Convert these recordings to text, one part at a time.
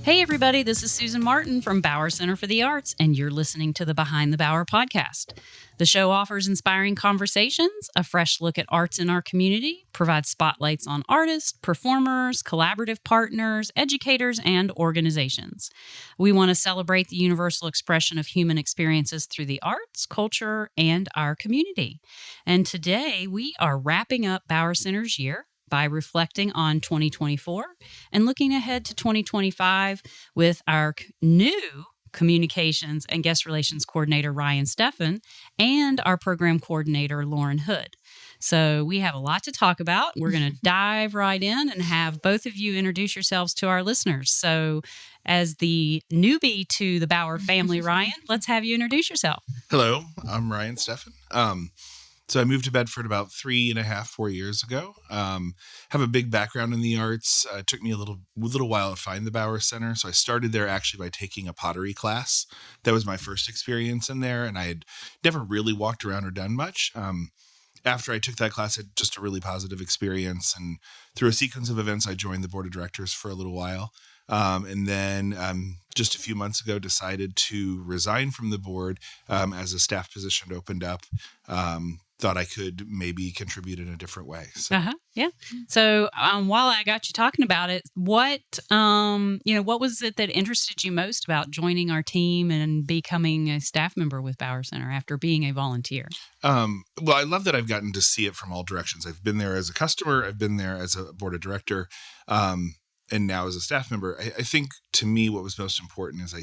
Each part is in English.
Hey, everybody, this is Susan Martin from Bauer Center for the Arts, and you're listening to the Behind the Bauer podcast. The show offers inspiring conversations, a fresh look at arts in our community, provides spotlights on artists, performers, collaborative partners, educators, and organizations. We want to celebrate the universal expression of human experiences through the arts, culture, and our community. And today we are wrapping up Bauer Center's year by reflecting on 2024 and looking ahead to 2025 with our new communications and guest relations coordinator, Ryan Steffen, and our program coordinator, Lauren Hood. So we have a lot to talk about. We're going to dive right in and have both of you introduce yourselves to our listeners. So as the newbie to the Bauer family, Ryan, let's have you introduce yourself. Hello, I'm Ryan Steffen. So I moved to Bedford about 4 years ago. Have a big background in the arts. It took me a little while to find the Bauer Center. So I started there actually by taking a pottery class. That was my first experience in there, and I had never really walked around or done much. After I took that class, I had just a really positive experience. And through a sequence of events, I joined the board of directors for a little while. And then just a few months ago, decided to resign from the board as a staff position opened up. Thought I could maybe contribute in a different way. So. Yeah. So while I got you talking about it, what was it that interested you most about joining our team and becoming a staff member with Bauer Center after being a volunteer? Well, I love that I've gotten to see it from all directions. I've been there as a customer. I've been there as a board of director. And now as a staff member. I think to me, what was most important is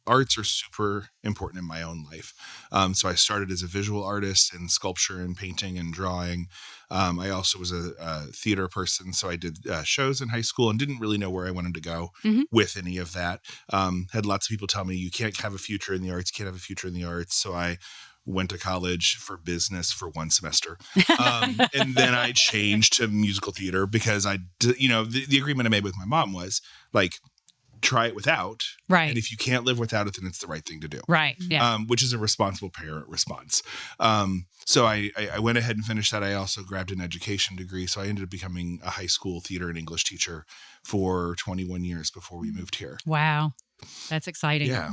arts are super important in my own life. So I started as a visual artist in sculpture and painting and drawing. I also was a theater person. So I did shows in high school and didn't really know where I wanted to go with any of that. Had lots of people tell me, you can't have a future in the arts, you can't have a future in the arts. So I went to college for business for one semester. And then I changed to musical theater because the agreement I made with my mom was like, try it without. Right. And if you can't live without it, then it's the right thing to do. Right. Yeah. Which is a responsible parent response. So I went ahead and finished that. I also grabbed an education degree. So I ended up becoming a high school theater and English teacher for 21 years before we moved here. Wow. That's exciting. Yeah.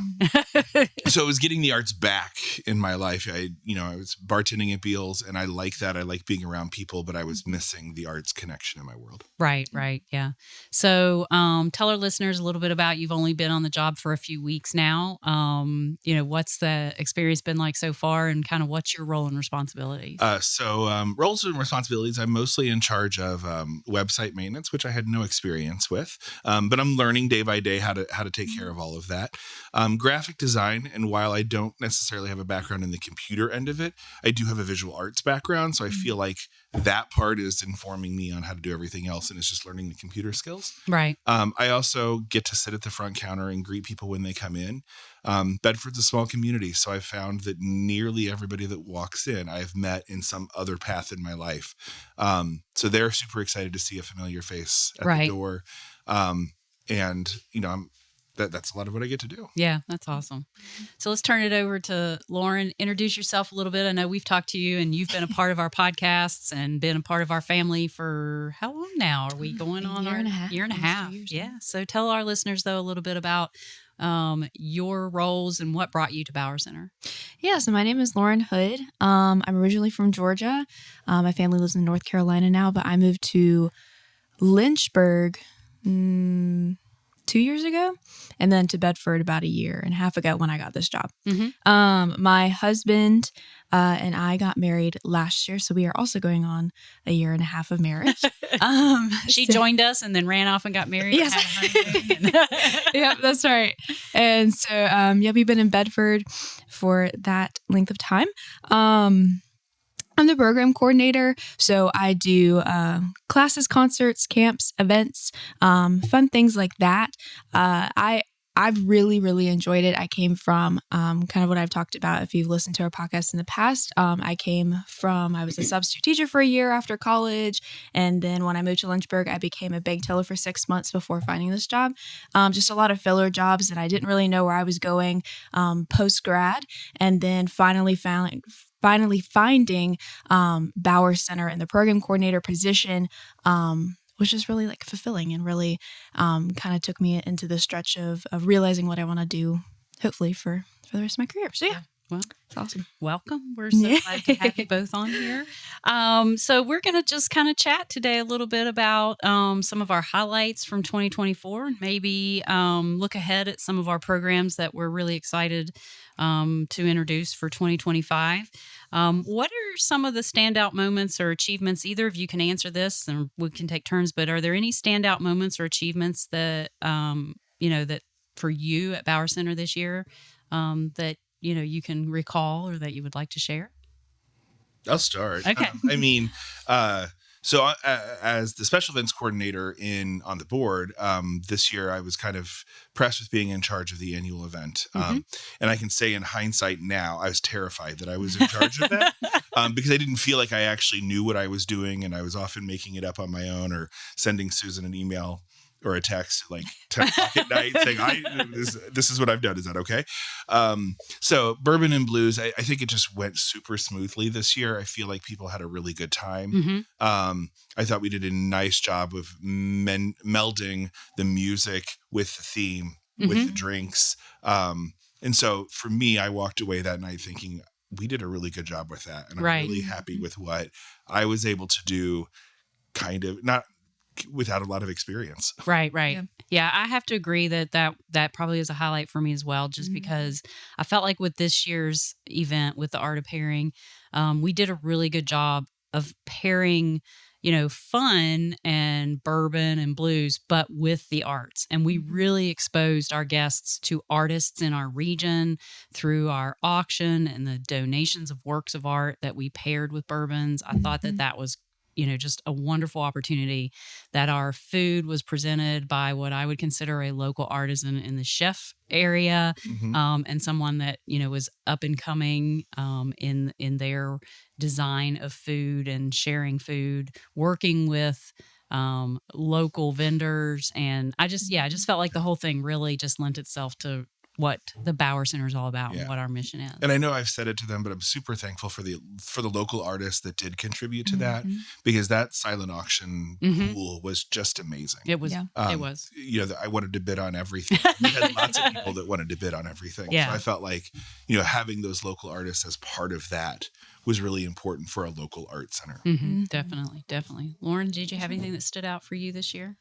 So it was getting the arts back in my life. I was bartending at Beals, and I like that. I like being around people, but I was missing the arts connection in my world. Right. Yeah. So tell our listeners a little bit about, you've only been on the job for a few weeks now. What's the experience been like so far, and kind of what's your role and responsibilities? Roles and responsibilities, I'm mostly in charge of website maintenance, which I had no experience with, but I'm learning day by day how to take care of all of that. Graphic design, and while I don't necessarily have a background in the computer end of it, I do have a visual arts background, so I feel like that part is informing me on how to do everything else, and it's just learning the computer skills. Right. I also get to sit at the front counter and greet people when they come in. Bedford's a small community, so I've found that nearly everybody that walks in, I've met in some other path in my life. So they're super excited to see a familiar face at the door. That's a lot of what I get to do. Yeah, that's awesome. So let's turn it over to Lauren. Introduce yourself a little bit. I know we've talked to you, and you've been a part of our podcasts and been a part of our family for how long now? Are we going on year and a half? Year and a half. Yeah. So tell our listeners, though, a little bit about your roles and what brought you to Bauer Center. Yeah, so my name is Lauren Hood. I'm originally from Georgia. My family lives in North Carolina now, but I moved to Lynchburg 2 years ago, and then to Bedford about a year and a half ago when I got this job. My husband and I got married last year, so we are also going on a year and a half of marriage. She joined us and then ran off and got married. Yes. Yep, that's right. And so, we've been in Bedford for that length of time. I'm the program coordinator, so I do classes, concerts, camps, events, fun things like that. I've really, really enjoyed it. I came from kind of what I've talked about if you've listened to our podcast in the past. I was a substitute teacher for a year after college. And then when I moved to Lynchburg, I became a bank teller for 6 months before finding this job. Just a lot of filler jobs, and I didn't really know where I was going post-grad. And then finally finding Bauer Center in the program coordinator position was just really like fulfilling and really kind of took me into the stretch of realizing what I want to do, hopefully for the rest of my career. So yeah. Well, it's awesome. Welcome. We're so glad to have you both on here. So we're going to just kind of chat today a little bit about some of our highlights from 2024 and maybe look ahead at some of our programs that we're really excited to introduce for 2025. What are some of the standout moments or achievements? Either of you can answer this and we can take turns, but are there any standout moments or achievements that, that for you at Bauer Center this year that you can recall or that you would like to share? I'll start. Okay. So as the special events coordinator on the board, this year I was kind of pressed with being in charge of the annual event. And I can say in hindsight now, I was terrified that I was in charge of that because I didn't feel like I actually knew what I was doing. And I was often making it up on my own or sending Susan an email or a text like 10 o'clock at night saying, this is what I've done. Is that okay? So Bourbon and Blues, I think it just went super smoothly this year. I feel like people had a really good time. I thought we did a nice job of melding the music with the theme, with the drinks. And so for me, I walked away that night thinking we did a really good job with that. And I'm really happy with what I was able to do, kind of not without a lot of experience. Right. Yeah, I have to agree that probably is a highlight for me as well, just because I felt like with this year's event with the art of pairing, we did a really good job of pairing, fun and bourbon and blues, but with the arts. And we really exposed our guests to artists in our region through our auction and the donations of works of art that we paired with bourbons. I thought that was just a wonderful opportunity, that our food was presented by what I would consider a local artisan in the chef area, and someone that, was up and coming in their design of food and sharing food, working with local vendors. And I just felt like the whole thing really just lent itself to what the Bauer Center is all about and what our mission is. And I know I've said it to them, but I'm super thankful for the local artists that did contribute to that, because that silent auction pool was just amazing. It was. It was. I wanted to bid on everything. We had lots of people that wanted to bid on everything. Yeah. So I felt like, having those local artists as part of that was really important for a local art center. Definitely. Lauren, did you have anything that stood out for you this year?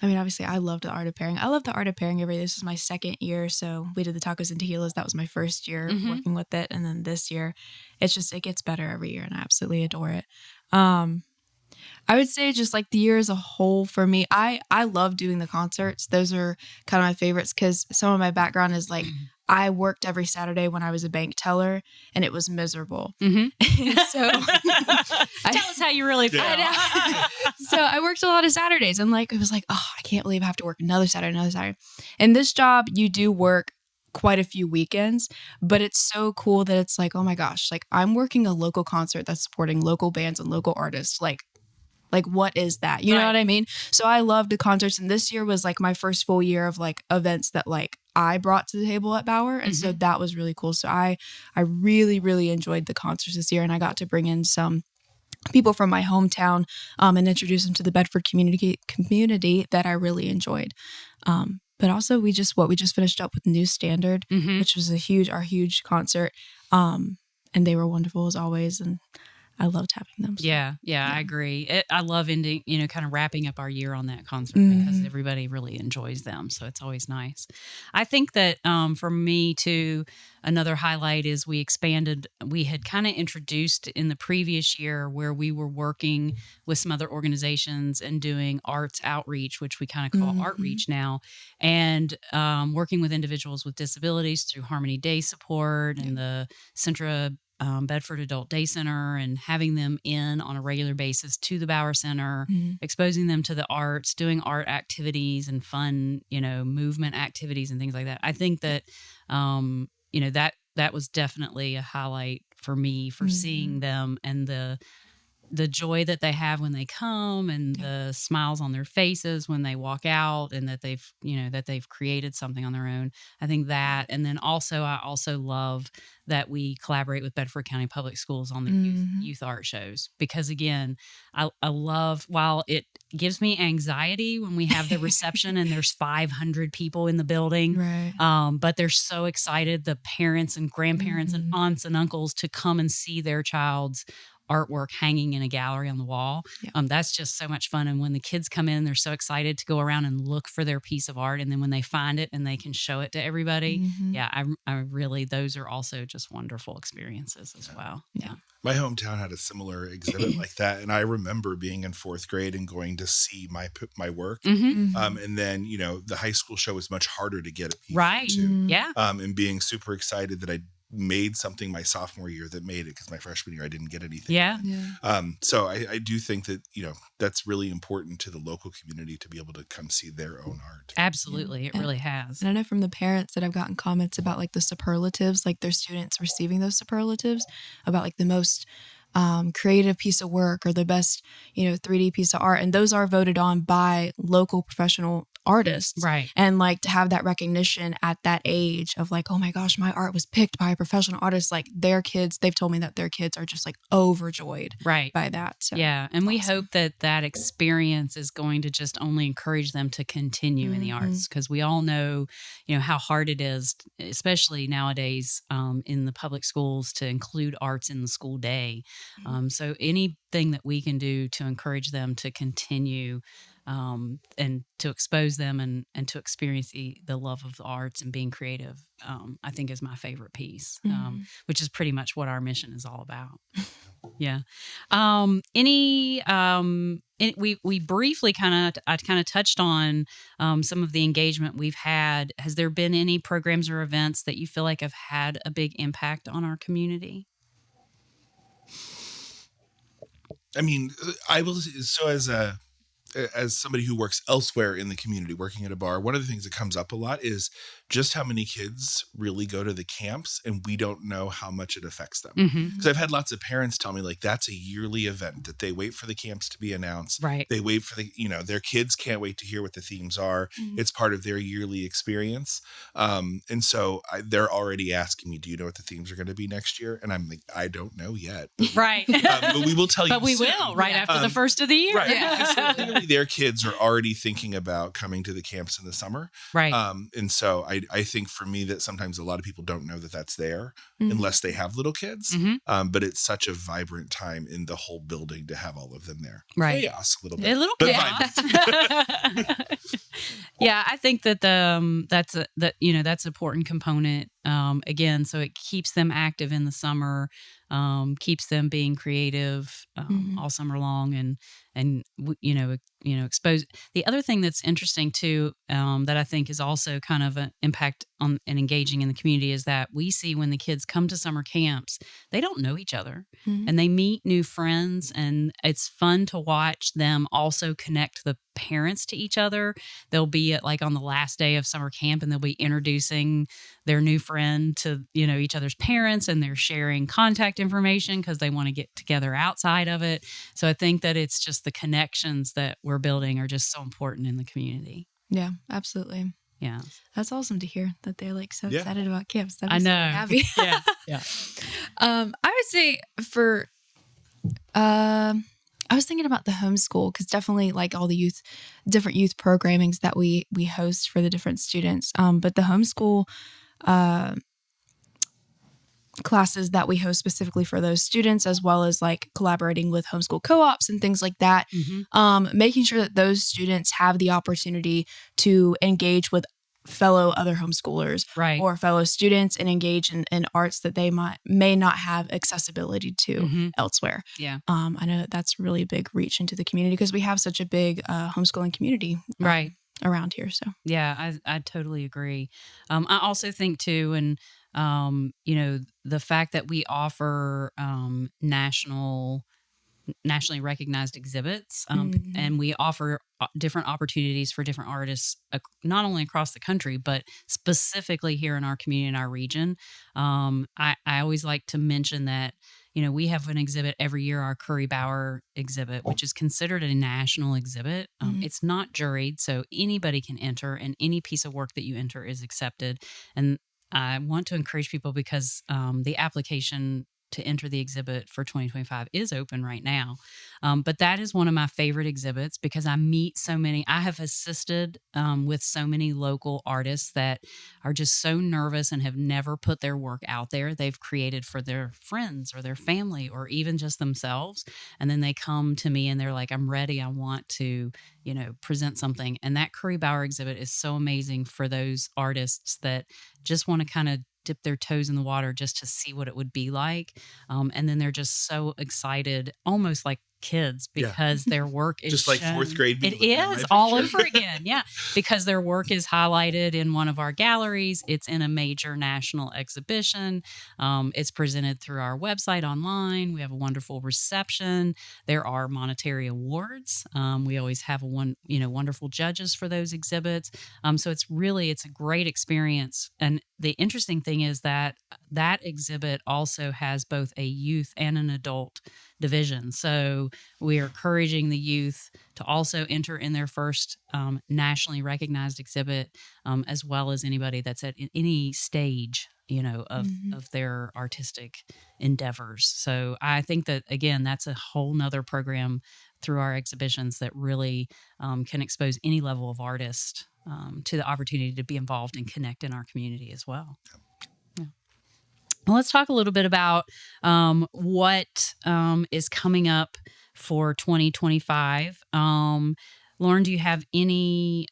I mean, obviously, I love the art of pairing. I love the art of pairing every day. This is my second year, so we did the tacos and tequilas. That was my first year working with it, and then this year, it gets better every year, and I absolutely adore it. I would say just like the year as a whole for me, I love doing the concerts. Those are kind of my favorites because some of my background is like I worked every Saturday when I was a bank teller, and it was miserable. So tell us how you really feel. So I worked a lot of Saturdays, and it was like, oh, I can't believe I have to work another Saturday. And this job, you do work quite a few weekends, but it's so cool that it's like, oh my gosh, like I'm working a local concert that's supporting local bands and local artists. Like what is that? You know what I mean? So I loved the concerts, and this year was like my first full year of like events that like I brought to the table at Bauer, and so that was really cool. So I really, really enjoyed the concerts this year, and I got to bring in some people from my hometown and introduce them to the Bedford community that I really enjoyed. But also we just finished up with New Standard, which was our huge concert, and they were wonderful as always, and I loved having them. So. Yeah, I agree. I love ending, kind of wrapping up our year on that concert because everybody really enjoys them. So it's always nice. I think that for me too, another highlight is we had kind of introduced in the previous year where we were working with some other organizations and doing arts outreach, which we kind of call Artreach now, and working with individuals with disabilities through Harmony Day Support and the Centra Bedford Adult Day Center, and having them in on a regular basis to the Bauer Center, exposing them to the arts, doing art activities and fun, movement activities and things like that. I think that, that was definitely a highlight for me for seeing them and the the joy that they have when they come, and the smiles on their faces when they walk out, and that they've created something on their own. I think that, and then I also love that we collaborate with Bedford County Public Schools on the youth art shows, because again, I love, while it gives me anxiety when we have the reception and there's 500 people in the building, Right. but they're so excited, the parents and grandparents and aunts and uncles, to come and see their child's artwork hanging in a gallery on the wall. That's just so much fun. And when the kids come in, they're so excited to go around and look for their piece of art. And then when they find it and they can show it to everybody, I really, those are also just wonderful experiences as well. Yeah. My hometown had a similar exhibit like that, and I remember being in 4th grade and going to see my work. And then, the high school show was much harder to get a piece into. Yeah. And being super excited that I made something my sophomore year that made it, because my freshman year I didn't get anything. So I do think that that's really important to the local community to be able to come see their own art. Absolutely. It really has. And I know from the parents that I've gotten comments about like the superlatives, like their students receiving those superlatives about like the most creative piece of work or the best 3D piece of art, and those are voted on by local professional artists, right? And like to have that recognition at that age of like, oh my gosh, my art was picked by a professional artist, like their kids, they've told me that their kids are just like overjoyed by that. So and we hope that experience is going to just only encourage them to continue in the arts, because we all know how hard it is, especially nowadays in the public schools, to include arts in the school day. So anything that we can do to encourage them to continue and to expose them and to experience the love of the arts and being creative, I think is my favorite piece, which is pretty much what our mission is all about. Yeah. We briefly I kind of touched on some of the engagement we've had. Has there been any programs or events that you feel like have had a big impact on our community? I mean, I will. So as somebody who works elsewhere in the community, working at a bar, one of the things that comes up a lot is just how many kids really go to the camps, and we don't know how much it affects them. Because I've had lots of parents tell me like that's a yearly event that they wait for the camps to be announced. Right. They wait for their kids can't wait to hear what the themes are. It's part of their yearly experience. And so they're already asking me, do you know what the themes are going to be next year? And I'm like, I don't know yet. Right. But we will tell you. But we soon. will after the first of the year. Right. Yeah. Their kids are already thinking about coming to the camps in the summer. Right. And so I think for me that sometimes a lot of people don't know that that's there unless they have little kids. But it's such a vibrant time in the whole building to have all of them there. Right. Chaos a little bit. A little chaos. Yeah, I think that that's an important component. Again, so it keeps them active in the summer, keeps them being creative all summer long, and expose. The other thing that's interesting too, that I think is also kind of an impact on and engaging in the community, is that we see when the kids come to summer camps, they don't know each other and they meet new friends, and it's fun to watch them also connect the parents to each other. They'll be at on the last day of summer camp, and they'll be introducing their new friend to each other's parents, and they're sharing contact information because they want to get together outside of it. So I think that it's just the connections that we're building are just so important in the community. Yeah, absolutely. Yeah, that's awesome to hear that they're so excited about camps. I know. Happy. Yeah. I would say for I was thinking about the homeschool, because definitely all the different youth programmings that we host for the different students. But the homeschool classes that we host specifically for those students, as well as collaborating with homeschool co-ops and things like that, making sure that those students have the opportunity to engage with fellow other homeschoolers or fellow students and engage in arts that they may not have accessibility to elsewhere. Yeah. I know that's really a big reach into the community, because we have such a big homeschooling community around here. So yeah, I totally agree. I also think too, and the fact that we offer nationally recognized exhibits, and we offer different opportunities for different artists, not only across the country, but specifically here in our community, in our region. I always like to mention that, we have an exhibit every year, our Curry Bauer exhibit, which is considered a national exhibit. It's not juried, so anybody can enter, and any piece of work that you enter is accepted. And I want to encourage people because the application to enter the exhibit for 2025 is open right now. But that is one of my favorite exhibits because I meet so many. I have assisted with so many local artists that are just so nervous and have never put their work out there. They've created for their friends or their family or even just themselves. And then they come to me and they're like, I'm ready. I want to, present something. And that Curry Bauer exhibit is so amazing for those artists that just want to kind of dip their toes in the water just to see what it would be like. And then they're just so excited, almost like kids, because their work is just like shown. fourth grade. It is all over again. Yeah. Because their work is highlighted in one of our galleries. It's in a major national exhibition. It's presented through our website online. We have a wonderful reception. There are monetary awards. We always have wonderful judges for those exhibits. So it's a great experience. And the interesting thing is that exhibit also has both a youth and an adult division. So we are encouraging the youth to also enter in their first nationally recognized exhibit, as well as anybody that's at any stage, of their artistic endeavors. So I think that, again, that's a whole nother program through our exhibitions that really can expose any level of artist to the opportunity to be involved and connect in our community as well. Yeah. Well, let's talk a little bit about what is coming up for 2025. Lauren, do you have any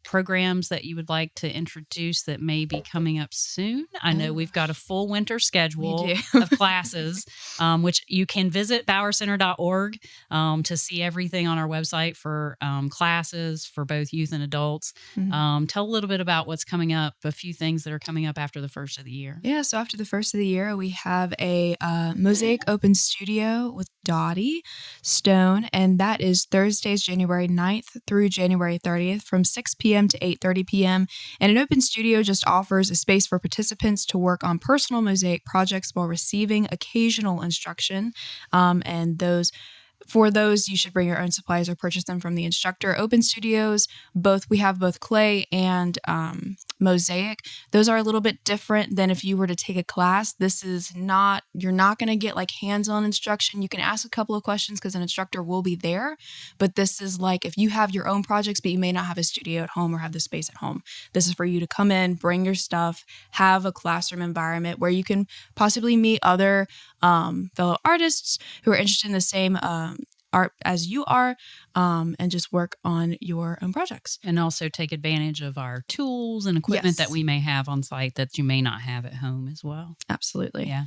programs that you would like to introduce that may be coming up soon? I know we've got a full winter schedule of classes, which you can visit bowercenter.org to see everything on our website for classes for both youth and adults. Tell a little bit about what's coming up, a few things that are coming up after the first of the year. Yeah, so after the first of the year, we have a Mosaic Open Studio with Dottie Stone, and that is Thursdays, January 9th through January 30th from 6 p.m. to 8:30 p.m. And an open studio just offers a space for participants to work on personal mosaic projects while receiving occasional instruction. For those, you should bring your own supplies or purchase them from the instructor. Open studios, we have both clay and mosaic. Those are a little bit different than if you were to take a class. You're not going to get like hands-on instruction. You can ask a couple of questions because an instructor will be there. But this is like if you have your own projects, but you may not have a studio at home or have the space at home. This is for you to come in, bring your stuff, have a classroom environment where you can possibly meet other fellow artists who are interested in the same art as you are, and just work on your own projects. And also take advantage of our tools and equipment that we may have on site that you may not have at home as well. Absolutely. Yeah.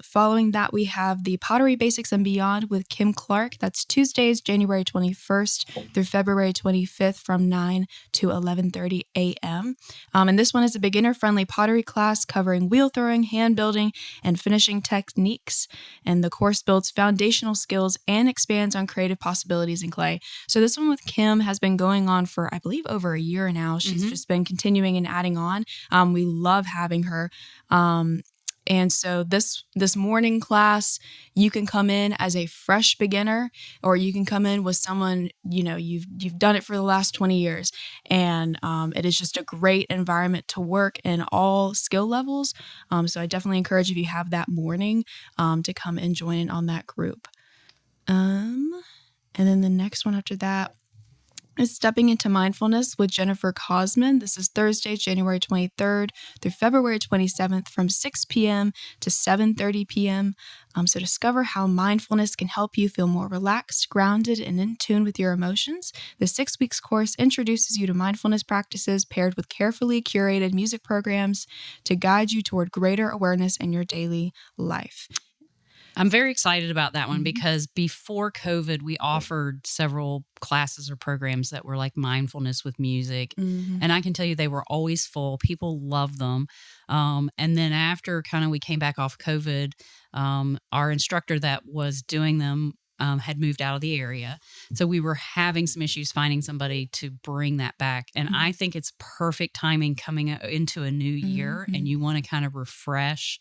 Following that, we have the Pottery Basics and Beyond with Kim Clark. That's Tuesdays, January 21st through February 25th from 9 to 11:30 a.m. And this one is a beginner-friendly pottery class covering wheel throwing, hand building, and finishing techniques. And the course builds foundational skills and expands on creative possibilities in clay. So this one with Kim has been going on for, I believe, over a year now. She's just been continuing and adding on. We love having her. And so this morning class, you can come in as a fresh beginner, or you can come in with someone, you've done it for the last 20 years. And it is just a great environment to work in all skill levels. So I definitely encourage, if you have that morning, to come and join in on that group. And then the next one after that is Stepping into Mindfulness with Jennifer Cosman. This is Thursday, January 23rd through February 27th from 6 p.m. to 7:30 p.m. So discover how mindfulness can help you feel more relaxed, grounded, and in tune with your emotions. The 6 weeks course introduces you to mindfulness practices paired with carefully curated music programs to guide you toward greater awareness in your daily life. I'm very excited about that one because before COVID, we offered several classes or programs that were like mindfulness with music. And I can tell you they were always full. People loved them. And then after we came back off COVID, our instructor that was doing them had moved out of the area. So we were having some issues finding somebody to bring that back. And I think it's perfect timing coming into a new year, and you want to kind of refresh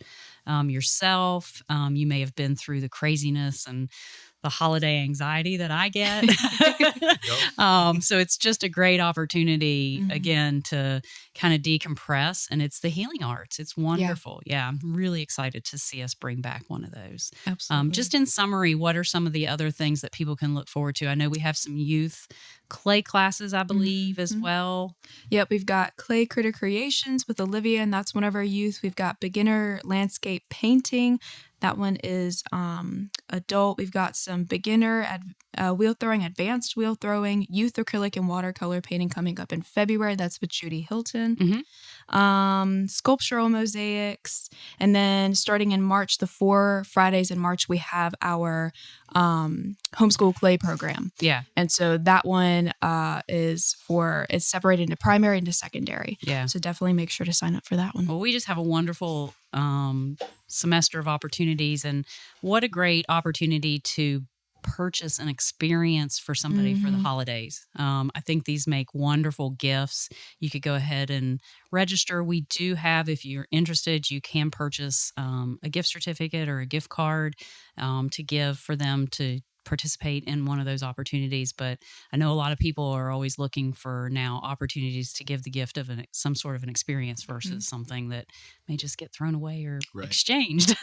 yourself. You may have been through the craziness and the holiday anxiety that I get. So it's just a great opportunity, again, to kind of decompress. And it's the healing arts. It's wonderful. Yeah, I'm really excited to see us bring back one of those. Absolutely. Just in summary, what are some of the other things that people can look forward to? I know we have some youth clay classes, I believe, as well. Yep, we've got clay critter creations with Olivia, and that's one of our youth. We've got beginner landscape painting. That one is adult. We've got some beginner wheel throwing, advanced wheel throwing, youth acrylic and watercolor painting coming up in February. That's with Judy Hilton. Sculptural mosaics. And then starting in March, the 4 Fridays in March, we have our homeschool clay program. Yeah. And so that one it's separated into primary and to secondary. Yeah. So definitely make sure to sign up for that one. Well, we just have a wonderful semester of opportunities, and what a great opportunity to purchase an experience for somebody for the holidays. I think these make wonderful gifts. You could go ahead and register. We do have, if you're interested, you can purchase a gift certificate or a gift card to give for them to participate in one of those opportunities. But I know a lot of people are always looking for now opportunities to give the gift of some sort of an experience versus something that may just get thrown away or exchanged.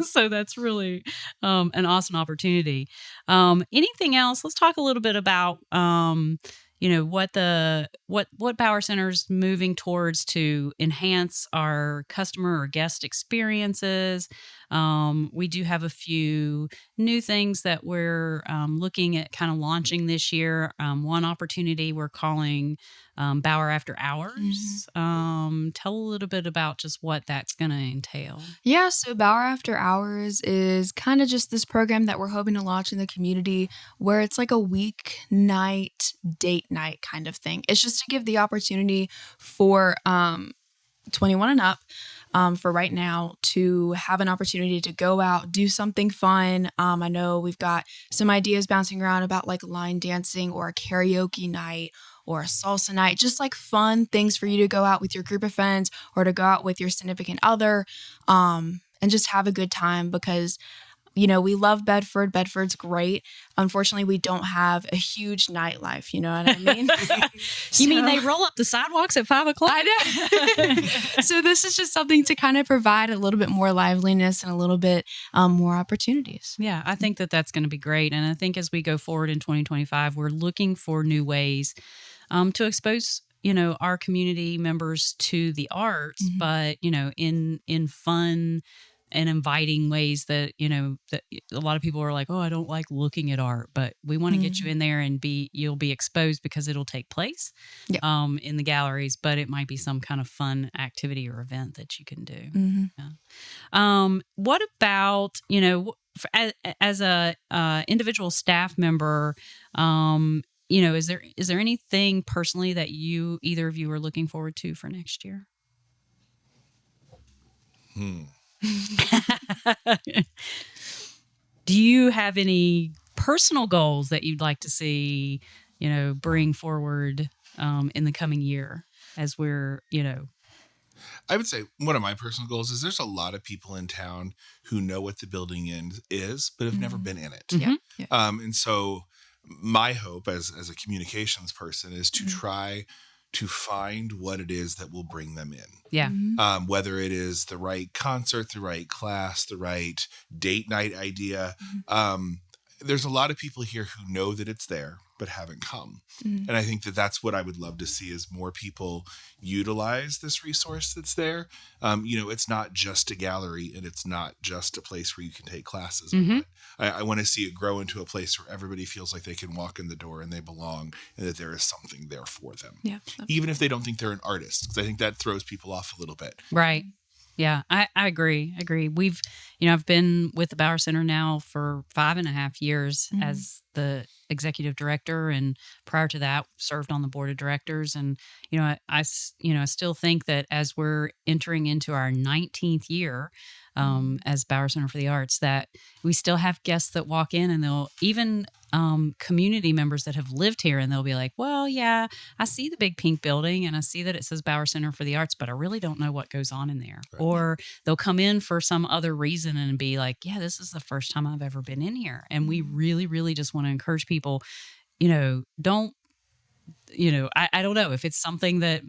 So that's really an awesome opportunity. Anything else? Let's talk a little bit about what Bauer Center's moving towards to enhance our customer or guest experiences. We do have a few new things that we're looking at kind of launching this year. One opportunity we're calling Bauer After Hours. Tell a little bit about just what that's going to entail. Yeah, so Bauer After Hours is kind of just this program that we're hoping to launch in the community where it's like a weeknight date night kind of thing. It's just to give the opportunity for 21 and up for right now to have an opportunity to go out, do something fun. I know we've got some ideas bouncing around about like line dancing or a karaoke night or a salsa night, just like fun things for you to go out with your group of friends or to go out with your significant other and just have a good time because we love Bedford. Bedford's great. Unfortunately, we don't have a huge nightlife. You know what I mean? You mean they roll up the sidewalks at 5 o'clock? I know. So this is just something to kind of provide a little bit more liveliness and a little bit more opportunities. Yeah, I think that that's going to be great. And I think as we go forward in 2025, we're looking for new ways to expose our community members to the arts, but in fun and inviting ways that that a lot of people are like, oh, I don't like looking at art, but we want to get you in there and you'll be exposed because it'll take place in the galleries, but it might be some kind of fun activity or event that you can do. What about as a individual staff member, is there anything personally that either of you are looking forward to for next year? Do you have any personal goals that you'd like to see, bring forward in the coming year as we're, I would say one of my personal goals is there's a lot of people in town who know what the building is, but have never been in it. And so my hope as a communications person is to try to find what it is that will bring them in. Yeah. Whether it is the right concert, the right class, the right date night idea. There's a lot of people here who know that it's there, but haven't come. And I think that that's what I would love to see is more people utilize this resource that's there. It's not just a gallery and it's not just a place where you can take classes. I want to see it grow into a place where everybody feels like they can walk in the door and they belong and that there is something there for them. Yeah, even if they don't think they're an artist, because I think that throws people off a little bit. Right. Yeah, I agree. We've, I've been with the Bauer Center now for 5.5 years as the executive director, and prior to that, served on the board of directors. And I still think that as we're entering into our 19th year as Bauer Center for the Arts, that we still have guests that walk in, and they'll even community members that have lived here, and they'll be like, well, yeah, I see the big pink building and I see that it says Bauer Center for the Arts, but I really don't know what goes on in there. Right. Or they'll come in for some other reason and be like, yeah, this is the first time I've ever been in here. And we really, really just want to encourage people, don't, I don't know if it's something that,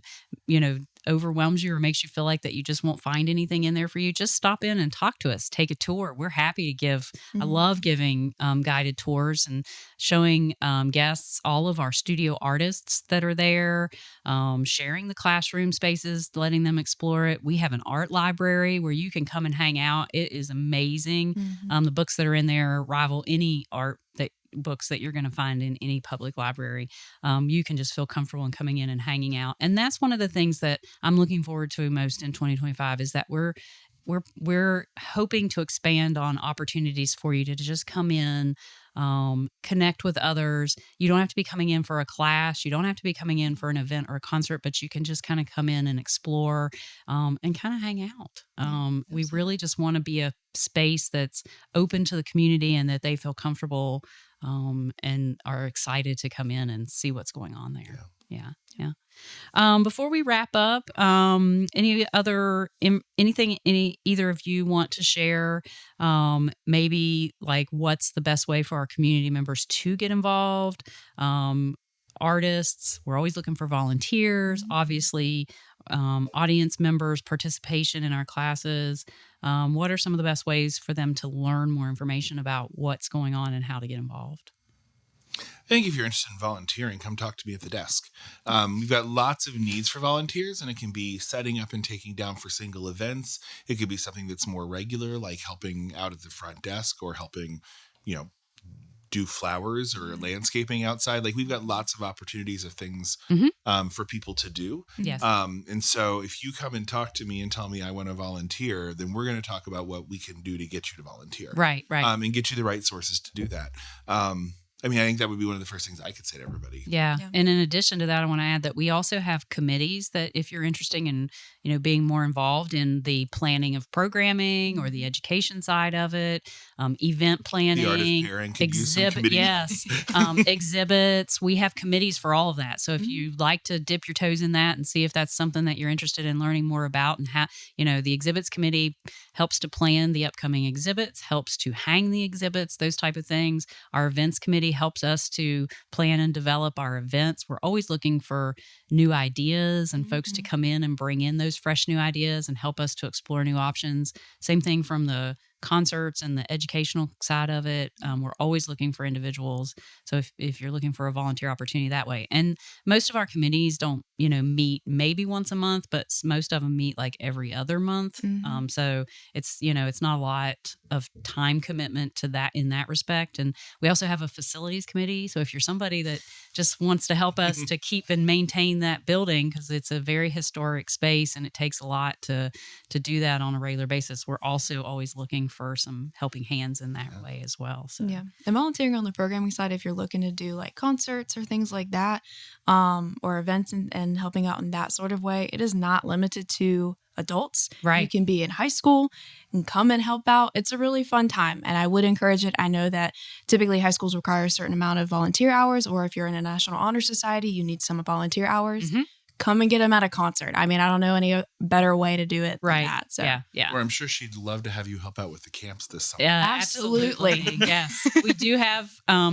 overwhelms you or makes you feel like that you just won't find anything in there for you, just stop in and talk to us, take a tour. We're happy to give. I love giving guided tours and showing guests all of our studio artists that are there, sharing the classroom spaces, letting them explore it. We have an art library where you can come and hang out. It is amazing. The books that are in there rival any books that you're going to find in any public library. You can just feel comfortable in coming in and hanging out. And that's one of the things that I'm looking forward to most in 2025 is that we're hoping to expand on opportunities for you to just come in, connect with others. You don't have to be coming in for a class. You don't have to be coming in for an event or a concert, but you can just kind of come in and explore and kind of hang out. We really just want to be a space that's open to the community and that they feel comfortable and are excited to come in and see what's going on there. Yeah. Before we wrap up, anything either of you want to share? Maybe like what's the best way for our community members to get involved? Artists, we're always looking for volunteers. Obviously, audience members, participation in our classes. What are some of the best ways for them to learn more information about what's going on and how to get involved? I think if you're interested in volunteering, come talk to me at the desk. We've got lots of needs for volunteers, and it can be setting up and taking down for single events. It could be something that's more regular, like helping out at the front desk or helping, do flowers or landscaping outside. Like we've got lots of opportunities of things for people to do. Yes. And so if you come and talk to me and tell me I want to volunteer, then we're going to talk about what we can do to get you to volunteer. Right. And get you the right sources to do that. I think that would be one of the first things I could say to everybody. Yeah. And in addition to that, I want to add that we also have committees that if you're interested in, being more involved in the planning of programming or the education side of it, event planning, the artist pairing could use some committee. Yes, exhibits. We have committees for all of that. So if you'd like to dip your toes in that and see if that's something that you're interested in learning more about, and how, the exhibits committee helps to plan the upcoming exhibits, helps to hang the exhibits, those type of things. Our events committee helps us to plan and develop our events. We're always looking for new ideas and folks to come in and bring in those fresh new ideas and help us to explore new options. Same thing from the concerts and the educational side of it. We're always looking for individuals. So if you're looking for a volunteer opportunity that way, and most of our committees don't, meet maybe once a month, but most of them meet like every other month. So it's, it's not a lot of time commitment to that in that respect. And we also have a facilities committee. So if you're somebody that just wants to help us to keep and maintain that building, because it's a very historic space and it takes a lot to do that on a regular basis, we're also always looking for some helping hands in that way as well. So and volunteering on the programming side, if you're looking to do like concerts or things like that, or events and helping out in that sort of way, it is not limited to adults. Right. You can be in high school and come and help out. It's a really fun time, and I would encourage it. I know that typically high schools require a certain amount of volunteer hours, or if you're in a National Honor Society, you need some volunteer hours. Come and get them at a concert. I don't know any better way to do it than that. So. Yeah. Or I'm sure she'd love to have you help out with the camps this summer. Yeah, absolutely. Yes. We do have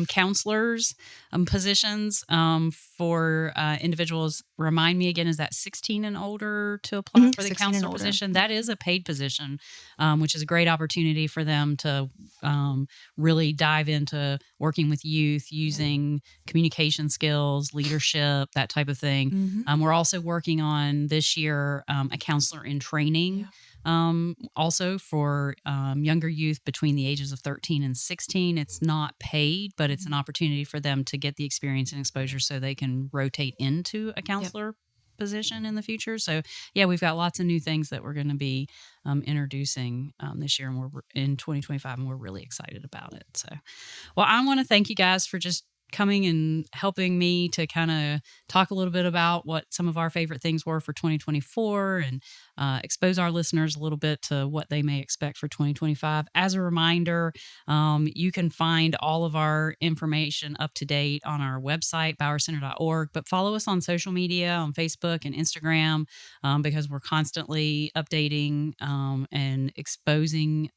counselors positions for individuals. Remind me again, is that 16 and older to apply for the counselor position? That is a paid position, which is a great opportunity for them to really dive into working with youth, using communication skills, leadership, that type of thing. We're also working on this year a counselor in training. Also for younger youth between the ages of 13 and 16. It's not paid, but it's an opportunity for them to get the experience and exposure so they can rotate into a counselor position in the future. So yeah, we've got lots of new things that we're going to be introducing this year, and we're in 2025, and we're really excited about it. So, well, I want to thank you guys for just coming and helping me to kind of talk a little bit about what some of our favorite things were for 2024 and expose our listeners a little bit to what they may expect for 2025. As a reminder, you can find all of our information up to date on our website, bowercenter.org, but follow us on social media on Facebook and Instagram because we're constantly updating and exposing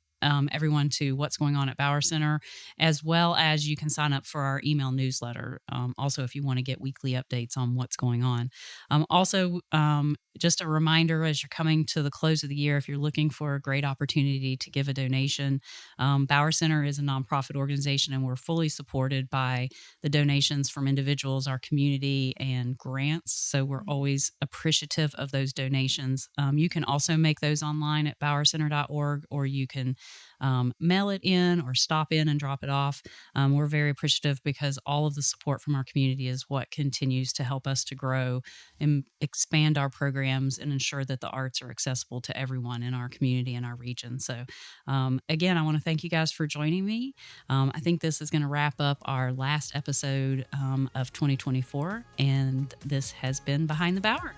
everyone to what's going on at Bauer Center, as well as you can sign up for our email newsletter. Also, if you want to get weekly updates on what's going on. Also, just a reminder as you're coming to the close of the year, if you're looking for a great opportunity to give a donation, Bauer Center is a nonprofit organization, and we're fully supported by the donations from individuals, our community, and grants. So we're always appreciative of those donations. You can also make those online at bowercenter.org, or you can mail it in or stop in and drop it off. We're very appreciative because all of the support from our community is what continues to help us to grow and expand our programs and ensure that the arts are accessible to everyone in our community and our region. So again, I want to thank you guys for joining me. I think this is going to wrap up our last episode of 2024, and this has been Behind the Bower.